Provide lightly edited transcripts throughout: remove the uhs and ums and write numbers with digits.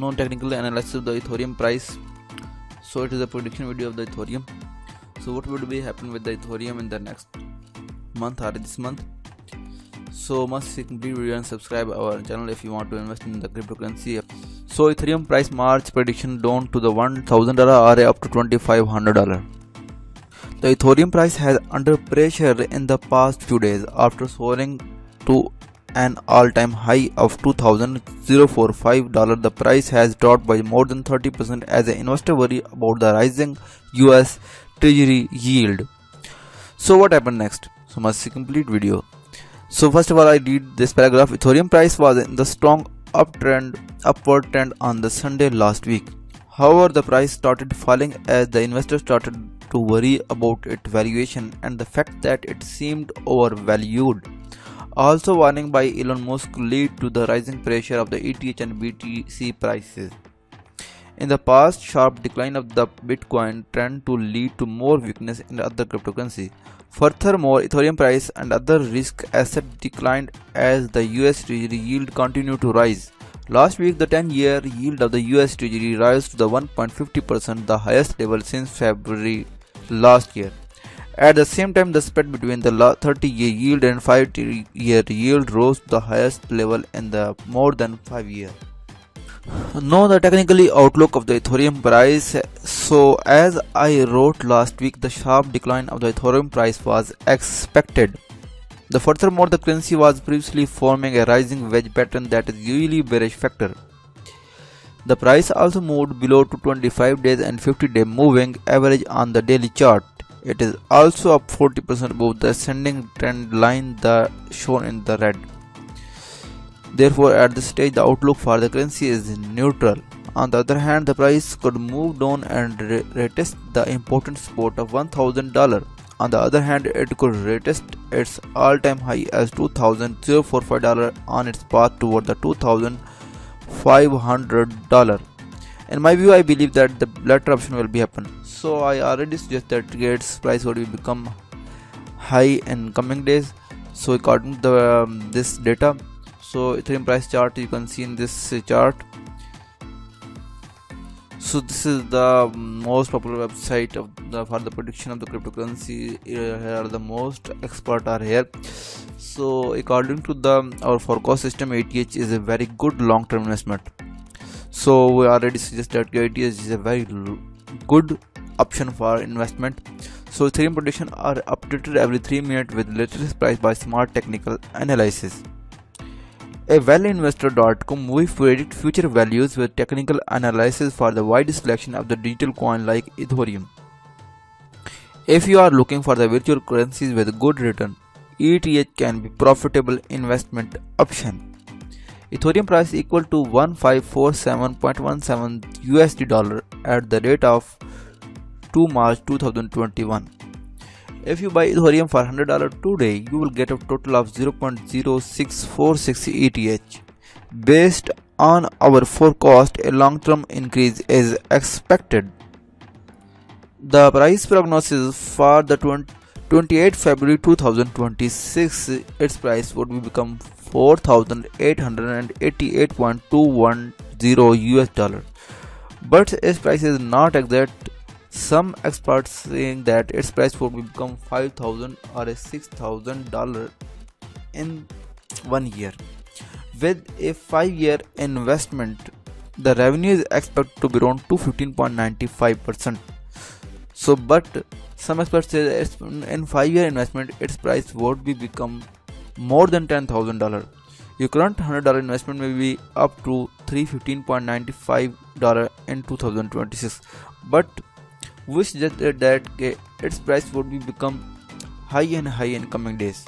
non-technical analysis of the Ethereum price. So it is a prediction video of the Ethereum. So what would be happen with the Ethereum in the next month or this month? So must see complete video and subscribe our channel if you want to invest in the cryptocurrency. So Ethereum price March prediction down to the $1,000 or up to $2,500. The Ethereum price has under pressure in the past few days after soaring to an all-time high of $2,045. The price has dropped by more than 30% as the investor worry about the rising US Treasury yield. So what happened next? So must see complete video. So first of all, I read this paragraph. Ethereum price was in the strong upward trend on the Sunday last week. However, the price started falling as the investors started to worry about its valuation and the fact that it seemed overvalued. Also, warning by Elon Musk lead to the rising pressure of the ETH and BTC prices. In the past, sharp decline of the Bitcoin trend to lead to more weakness in other cryptocurrencies. Furthermore, Ethereum price and other risk assets declined as the US Treasury yield continued to rise. Last week, the 10-year yield of the US Treasury rose to the 1.50%, the highest level since February last year. At the same time, the spread between the 30-year yield and 5-year yield rose to the highest level in the more than 5 years. Now the technically outlook of the Ethereum price. So as I wrote last week, the sharp decline of the Ethereum price was expected. Furthermore, the currency was previously forming a rising wedge pattern that is usually bearish factor. The price also moved below to 25 days and 50-day moving average on the daily chart. It is also up 40% above the ascending trend line shown in the red. Therefore, at this stage, the outlook for the currency is neutral. On the other hand, the price could move down and retest the important support of $1,000. On the other hand, it could retest its all-time high as $2,045 on its path toward the $2,500. In my view, I believe that the latter option will be happen. So I already suggest that its price will become high in coming days. So according to this data, so Ethereum price chart you can see in this chart. So this is the most popular website for the prediction of the cryptocurrency. Here are the most expert are here. So according to our forecast system, ETH is a very good long-term investment. So we already suggest that ETH is a very good option for investment. So Ethereum prediction are updated every 3 minutes with latest price by smart technical analysis. A valueinvestor.com, we predict future values with technical analysis for the wide selection of the digital coin like Ethereum. If you are looking for the virtual currencies with good return, ETH can be profitable investment option. Ethereum price equal to 1547.17 USD at the rate of 2 March 2021. If you buy Ethereum for $100 today, you will get a total of 0.0646 ETH. Based on our forecast, a long-term increase is expected. The price prognosis for the 28 February 2026, its price would become $4,888.210 USD. But its price is not exact. Some experts saying that its price would become $5,000 or $6,000 in 1 year. With a 5-year investment, the revenue is expected to be around 15.95%. So, but some experts say that in 5-year investment, its price would become more than $10,000. Your current $100 investment may be up to $315.95 in 2026. But we suggest that its price would become high and high in coming days.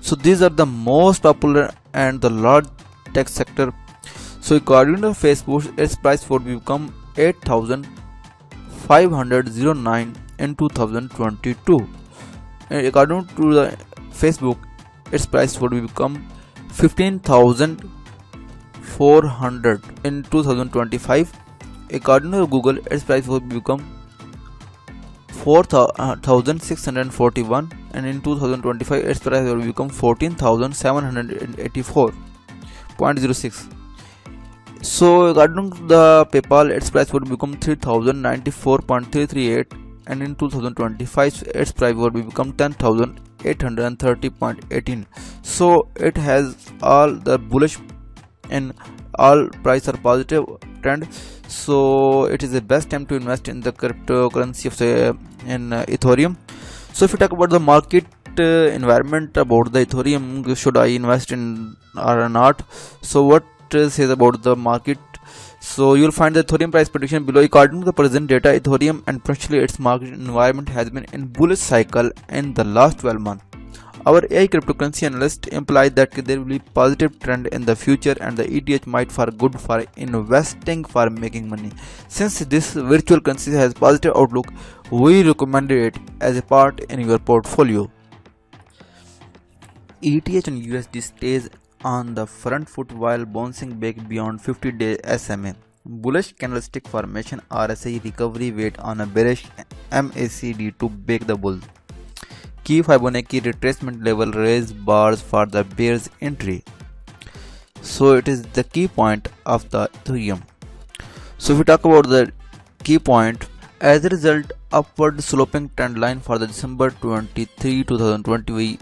So these are the most popular and the large tech sector. So according to Facebook, its price would become 8,509 in 2022. And according to the Facebook, its price would become 15,400 in 2025. According to Google, its price would become 4,641, and in 2025 its price will become 14,784.06. So according to the PayPal, its price would become 3094.338, and in 2025 its price would become 10,830.18. So it has all the bullish and all price are positive trend. So it is the best time to invest in the cryptocurrency of Ethereum. So if you talk about the market environment about the Ethereum, should I invest in or not? So what says about the market? So you'll find the Ethereum price prediction below. According to the present data, Ethereum and potentially its market environment has been in bullish cycle in the last 12 months. Our AI cryptocurrency analyst implied that there will be positive trend in the future and the ETH might for good for investing for making money. Since this virtual currency has positive outlook, we recommend it as a part in your portfolio. ETH and USD stays on the front foot while bouncing back beyond 50-day SMA. Bullish candlestick formation, RSI recovery wait on a bearish MACD to break the bull. Key Fibonacci retracement level raise bars for the bear's entry. So it is the key point of the Ethereum. So if we talk about the key point, as a result, upward sloping trend line for the December 23, 2020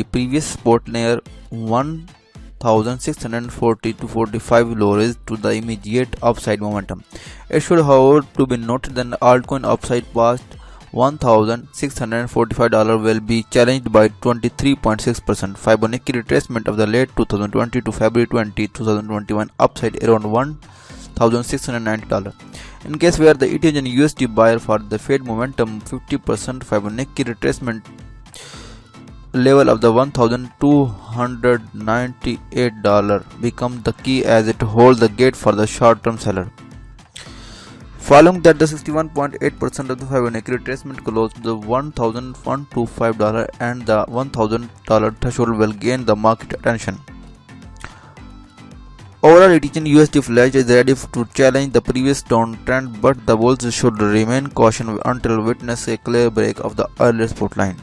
previous support near 1640 to 45 low raised to the immediate upside momentum. It should however to be noted that the altcoin upside past $1,645 will be challenged by 23.6%. Fibonacci retracement of the late 2020 to February 20, 2021 upside around $1,690. In case where the ETH and USD buyer for the Fed momentum, 50% Fibonacci retracement level of the $1,298 become the key as it holds the gate for the short-term seller. Following that, the 61.8% of the Fibonacci retracement close to the $1,125 and the $1,000 threshold will gain the market attention. Overall, ETH and USD flash is ready to challenge the previous downtrend, but the bulls should remain cautious until witness a clear break of the earlier support line.